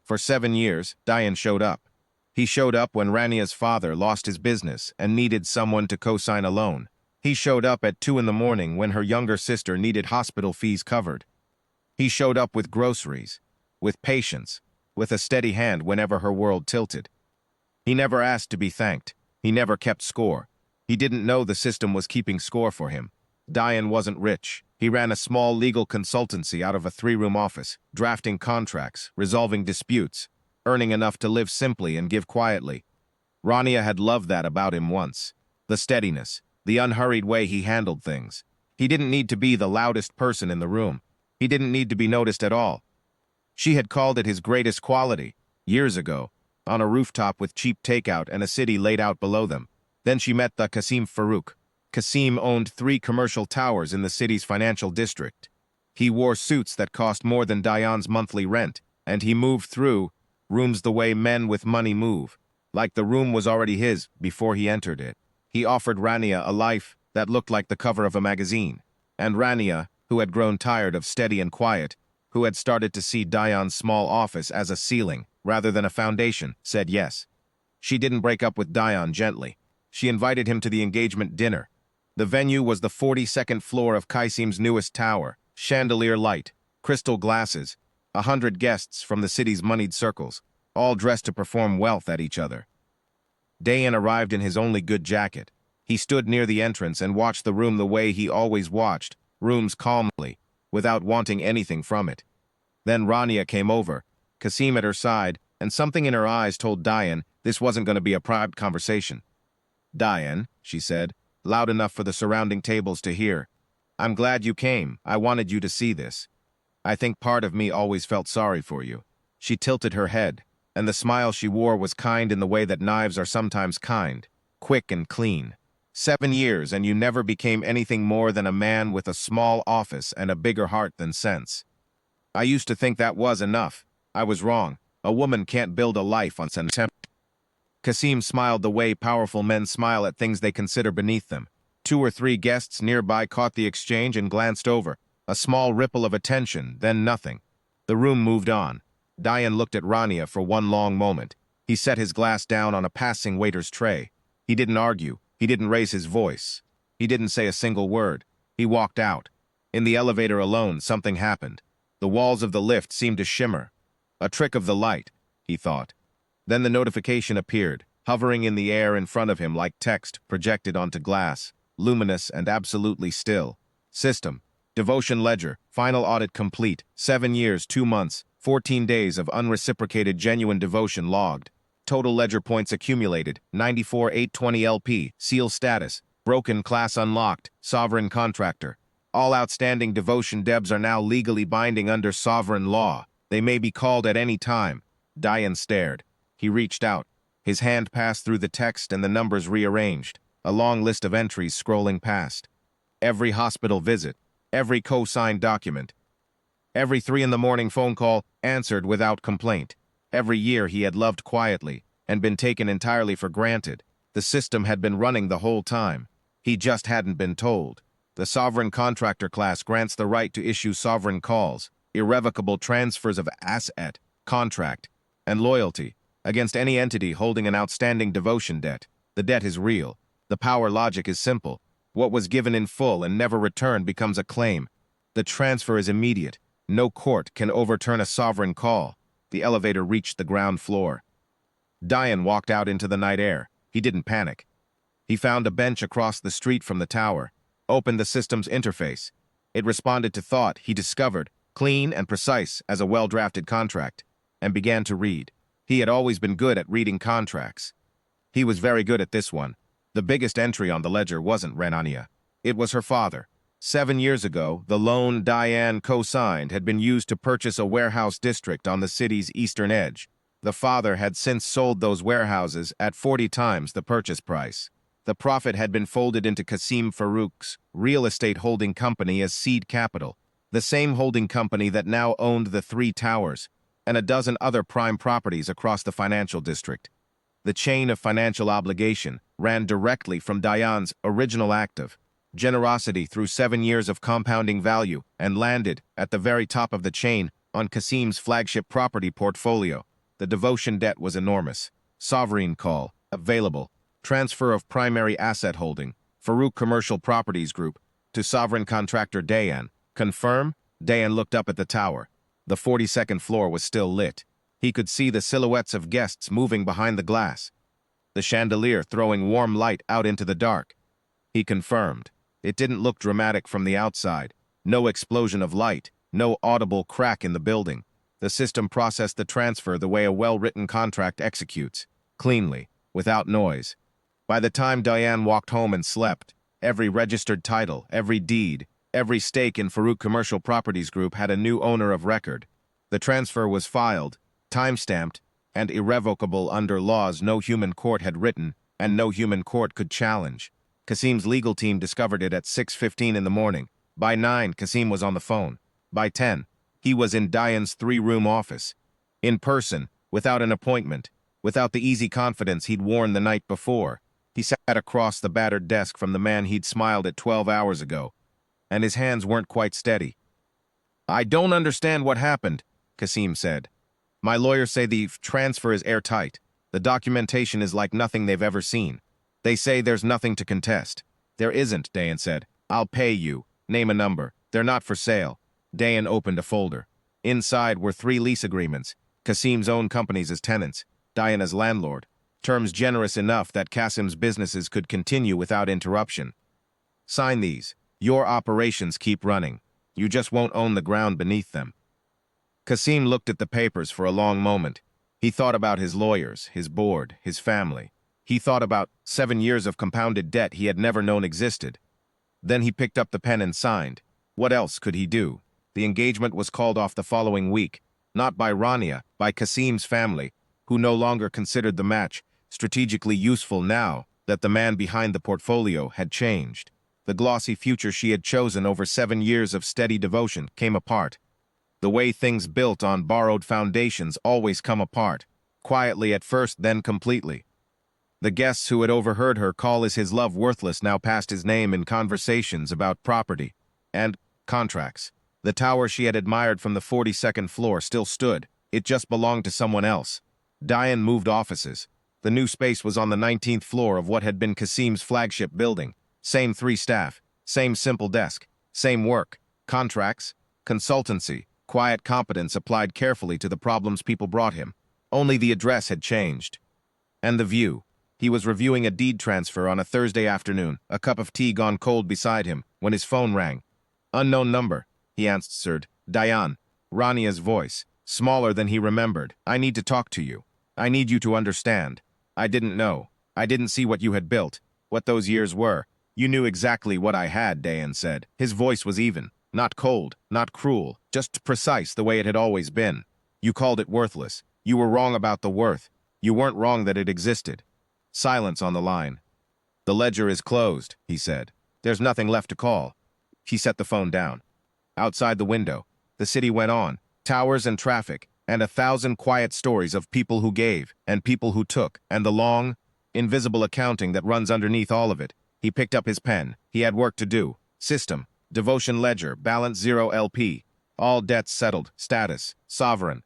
For 7 years, Dayan showed up. He showed up when Rania's father lost his business and needed someone to co-sign a loan. He showed up at 2 in the morning when her younger sister needed hospital fees covered. He showed up with groceries, with patience, with a steady hand whenever her world tilted. He never asked to be thanked. He never kept score. He didn't know the system was keeping score for him. Dayan wasn't rich. He ran a small legal consultancy out of a 3-room office, drafting contracts, resolving disputes, earning enough to live simply and give quietly. Rania had loved that about him once. The steadiness, the unhurried way he handled things. He didn't need to be the loudest person in the room. He didn't need to be noticed at all. She had called it his greatest quality, years ago, on a rooftop with cheap takeout and a city laid out below them. Then she met the Qasim Farouk. Qasim owned 3 commercial towers in the city's financial district. He wore suits that cost more than Dayan's monthly rent, and he moved through rooms the way men with money move, like the room was already his before he entered it. He offered Rania a life that looked like the cover of a magazine, and Rania, who had grown tired of steady and quiet, who had started to see Dayan's small office as a ceiling rather than a foundation, said yes. She didn't break up with Dayan gently. She invited him to the engagement dinner. The venue was the 42nd floor of Qasim's newest tower, chandelier light, crystal glasses, 100 guests from the city's moneyed circles, all dressed to perform wealth at each other. Dayan arrived in his only good jacket. He stood near the entrance and watched the room the way he always watched, rooms calmly, without wanting anything from it. Then Rania came over, Qasim at her side, and something in her eyes told Dayan this wasn't going to be a private conversation. "Dayan," she said, loud enough for the surrounding tables to hear, "I'm glad you came. I wanted you to see this. I think part of me always felt sorry for you." She tilted her head, and the smile she wore was kind in the way that knives are sometimes kind, quick and clean. 7 years and you never became anything more than a man with a small office and a bigger heart than sense. I used to think that was enough. I was wrong. A woman can't build a life on sentiment. Qasim smiled the way powerful men smile at things they consider beneath them. 2 or 3 guests nearby caught the exchange and glanced over. A small ripple of attention, then nothing. The room moved on. Dayan looked at Rania for one long moment. He set his glass down on a passing waiter's tray. He didn't argue. He didn't raise his voice. He didn't say a single word. He walked out. In the elevator alone, something happened. The walls of the lift seemed to shimmer. A trick of the light, he thought. Then the notification appeared, hovering in the air in front of him like text projected onto glass, luminous and absolutely still. System. Devotion ledger. Final audit complete. 7 years, 2 months, 14 days of unreciprocated genuine devotion logged. Total ledger points accumulated. 94,820 LP. Seal status. Broken class unlocked. Sovereign contractor. All outstanding devotion debs are now legally binding under sovereign law. They may be called at any time. Dayan stared. He reached out. His hand passed through the text and the numbers rearranged. A long list of entries scrolling past. Every hospital visit. Every co-signed document. Every 3 in the morning phone call answered without complaint. Every year he had loved quietly and been taken entirely for granted. The system had been running the whole time. He just hadn't been told. The sovereign contractor class grants the right to issue sovereign calls, irrevocable transfers of asset, contract, and loyalty against any entity holding an outstanding devotion debt. The debt is real. The power logic is simple. What was given in full and never returned becomes a claim. The transfer is immediate. No court can overturn a sovereign call. The elevator reached the ground floor. Dayan walked out into the night air. He didn't panic. He found a bench across the street from the tower, opened the system's interface. It responded to thought he discovered, clean and precise as a well-drafted contract, and began to read. He had always been good at reading contracts. He was very good at this one. The biggest entry on the ledger wasn't Rania. It was her father. 7 years ago, the loan Dayan co-signed had been used to purchase a warehouse district on the city's eastern edge. The father had since sold those warehouses at 40 times the purchase price. The profit had been folded into Qasim Farouk's real estate holding company as seed capital, the same holding company that now owned the 3 towers and a dozen other prime properties across the financial district. The chain of financial obligation ran directly from Dayan's original active, generosity through 7 years of compounding value, and landed at the very top of the chain on Qasim's flagship property portfolio, The devotion debt was enormous. Sovereign call. Available. Transfer of primary asset holding. Farouk Commercial Properties Group. To sovereign contractor Dayan. Confirm? Dayan looked up at the tower. The 42nd floor was still lit. He could see the silhouettes of guests moving behind the glass, the chandelier throwing warm light out into the dark. He confirmed. It didn't look dramatic from the outside. No explosion of light, no audible crack in the building. The system processed the transfer the way a well-written contract executes, cleanly, without noise. By the time Diane walked home and slept, every registered title, every deed, every stake in Farouk Commercial Properties Group had a new owner of record. The transfer was filed, time-stamped, and irrevocable under laws no human court had written and no human court could challenge. Kasim's legal team discovered it at 6:15 in the morning. By 9, Kasim was on the phone. By 10, he was in Diane's 3-room office. In person, without an appointment, without the easy confidence he'd worn the night before. He sat across the battered desk from the man he'd smiled at 12 hours ago, and his hands weren't quite steady. "I don't understand what happened," Kasim said. "My lawyers say the transfer is airtight. The documentation is like nothing they've ever seen. They say there's nothing to contest." "There isn't," Dayan said. "I'll pay you. Name a number. They're not for sale." Dayan opened a folder. Inside were 3 lease agreements, Kasim's own companies as tenants, Dayan as landlord. Terms generous enough that Kasim's businesses could continue without interruption. "Sign these. Your operations keep running. You just won't own the ground beneath them." Kasim looked at the papers for a long moment. He thought about his lawyers, his board, his family. He thought about 7 years of compounded debt he had never known existed. Then he picked up the pen and signed. What else could he do? The engagement was called off the following week, not by Rania, by Kasim's family, who no longer considered the match strategically useful now that the man behind the portfolio had changed. The glossy future she had chosen over 7 years of steady devotion came apart. The way things built on borrowed foundations always come apart, quietly at first, then completely. The guests who had overheard her call his love worthless now passed his name in conversations about property and contracts. The tower she had admired from the 42nd floor still stood. It just belonged to someone else. Diane moved offices. The new space was on the 19th floor of what had been Kasim's flagship building. Same 3 staff, same simple desk, same work, contracts, consultancy, quiet competence applied carefully to the problems people brought him. Only the address had changed. And the view. He was reviewing a deed transfer on a Thursday afternoon, a cup of tea gone cold beside him, when his phone rang. "Unknown number," he answered. "Diane." Rania's voice, smaller than he remembered. "I need to talk to you. I need you to understand. I didn't know. I didn't see what you had built, what those years were. You knew exactly what I had," Dayan said. His voice was even, not cold, not cruel, just precise the way it had always been. "You called it worthless. You were wrong about the worth. You weren't wrong that it existed." Silence on the line. "The ledger is closed," he said. "There's nothing left to call." He set the phone down. Outside the window, the city went on, towers and traffic, and 1,000 quiet stories of people who gave and people who took, and the long, invisible accounting that runs underneath all of it. He picked up his pen. He had work to do. System, devotion ledger, balance 0 LP. All debts settled, status, sovereign.